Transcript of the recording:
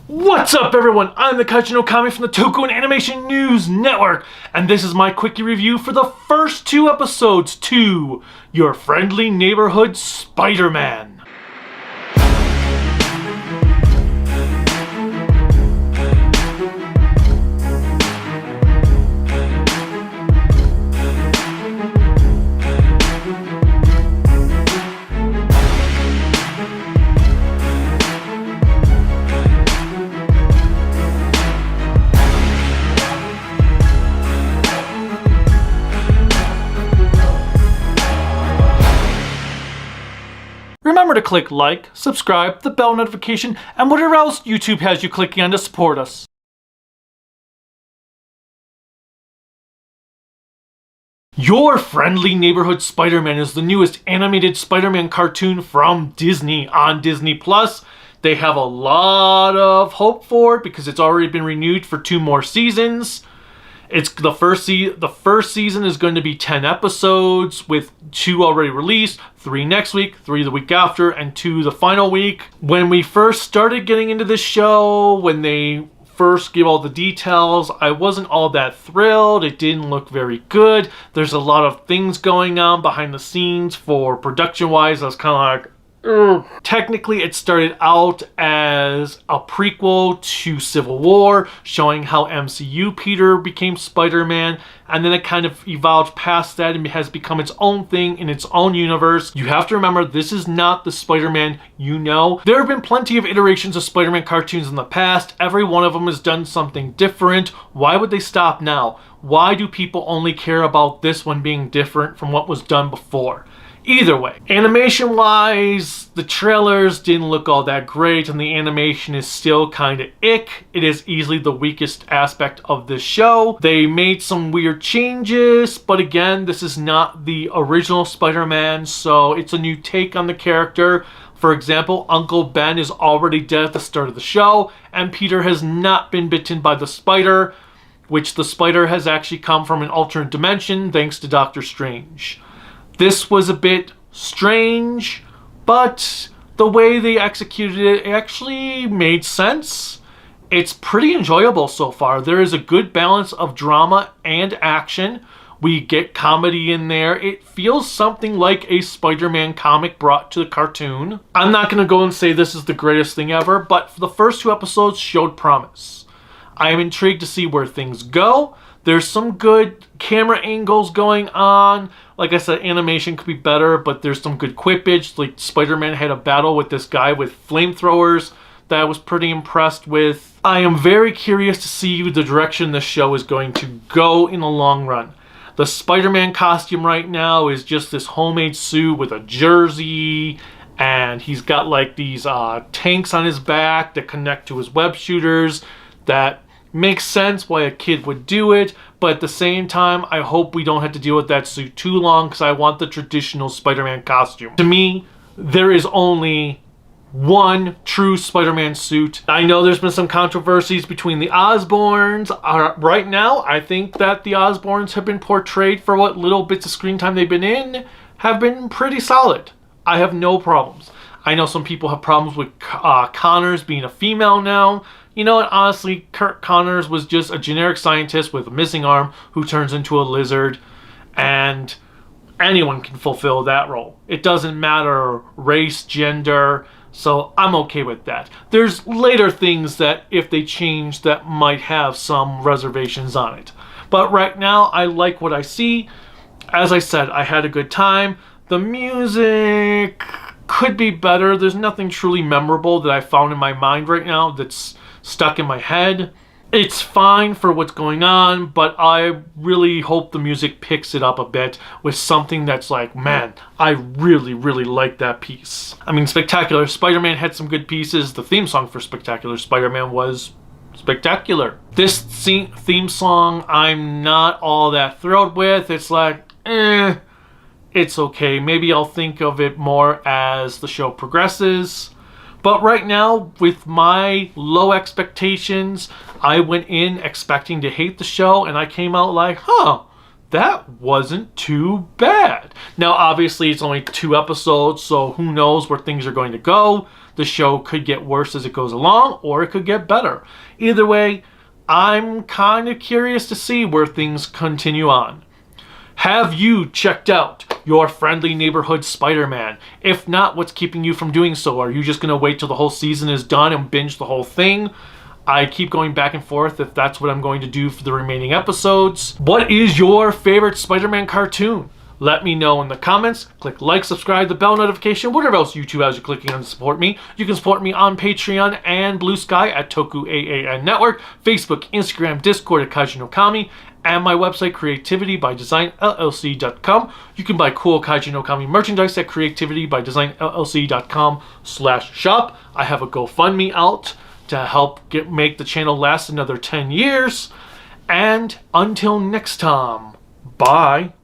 What's up, everyone? I'm the Kaiju no Kami from the Toku and Animation News Network, and this is my quickie review for the first two episodes to Your Friendly Neighborhood Spider-Man. Remember to click like, subscribe, the bell notification, and whatever else YouTube has you clicking on to support us. Your Friendly Neighborhood Spider-Man is the newest animated Spider-Man cartoon from Disney on Disney+. They have a lot of hope for it because it's already been renewed for 2 more seasons. It's the first season is going to be 10 episodes with 2 already released, 3 next week, 3 the week after, and 2 the final week. When we first started getting into this show, when they first gave all the details, I wasn't all that thrilled. It didn't look very good. There's a lot of things going on behind the scenes for production-wise. I was kind of like, ugh. Technically, it started out as a prequel to Civil War, showing how MCU Peter became Spider-Man, and then it kind of evolved past that and has become its own thing in its own universe. You have to remember, this is not the Spider-Man you know. There have been plenty of iterations of Spider-Man cartoons in the past. Every one of them has done something different. Why would they stop now? Why do people only care about this one being different from what was done before? Either way, animation-wise, the trailers didn't look all that great, and the animation is still kind of ick. It is easily the weakest aspect of this show. They made some weird changes, but again, this is not the original Spider-Man, so it's a new take on the character. For example, Uncle Ben is already dead at the start of the show, and Peter has not been bitten by the spider, which the spider has actually come from an alternate dimension thanks to Doctor Strange. This was a bit strange, but the way they executed it actually made sense. It's pretty enjoyable so far. There is a good balance of drama and action. We get comedy in there. It feels something like a Spider-Man comic brought to the cartoon. I'm not going to go and say this is the greatest thing ever, but the first 2 episodes showed promise. I am intrigued to see where things go. There's some good camera angles going on. Like I said, animation could be better, but there's some good quippage. Like Spider-Man had a battle with this guy with flamethrowers that I was pretty impressed with. I am very curious to see the direction this show is going to go in the long run. The Spider-Man costume right now is just this homemade suit with a jersey, and he's got like these tanks on his back that connect to his web shooters. That makes sense why a kid would do it, but at the same time, I hope we don't have to deal with that suit too long because I want the traditional Spider-Man costume. To me, there is only one true Spider-Man suit. I know there's been some controversies between the Osborns. Right now, I think that the Osborns have been portrayed for what little bits of screen time they've been in, have been pretty solid. I have no problems. I know some people have problems with Connors being a female now. You know what, honestly, Kirk Connors was just a generic scientist with a missing arm who turns into a lizard, and anyone can fulfill that role. It doesn't matter race, gender, so I'm okay with that. There's later things that, if they change, that might have some reservations on it. But right now, I like what I see. As I said, I had a good time. The music could be better. There's nothing truly memorable that I found in my mind right now that's stuck in my head. It's fine for what's going on, but I really hope the music picks it up a bit with something that's like, man, I really, really like that piece. I mean, Spectacular Spider-Man had some good pieces. The theme song for Spectacular Spider-Man was spectacular. This theme song, I'm not all that thrilled with. It's like, it's okay. Maybe I'll think of it more as the show progresses. But right now, with my low expectations, I went in expecting to hate the show, and I came out like, that wasn't too bad. Now, obviously, it's only 2 episodes, so who knows where things are going to go. the show could get worse as it goes along, or it could get better. Either way, I'm kind of curious to see where things continue on. Have you checked out your friendly neighborhood Spider-Man? If not, what's keeping you from doing so? Are you just going to wait till the whole season is done and binge the whole thing? I keep going back and forth if that's what I'm going to do for the remaining episodes. What is your favorite Spider-Man cartoon? Let me know in the comments. Click like, subscribe, the bell notification, whatever else YouTube has you clicking on to support me. You can support me on Patreon and Bluesky at TAANN Network, Facebook, Instagram, Discord at Kaiju no Kami, and my website, creativitybydesignllc.com. You can buy cool Kaiju no Kami merchandise at creativitybydesignllc.com/shop. I have a GoFundMe out to help make the channel last another 10 years. And until next time, bye.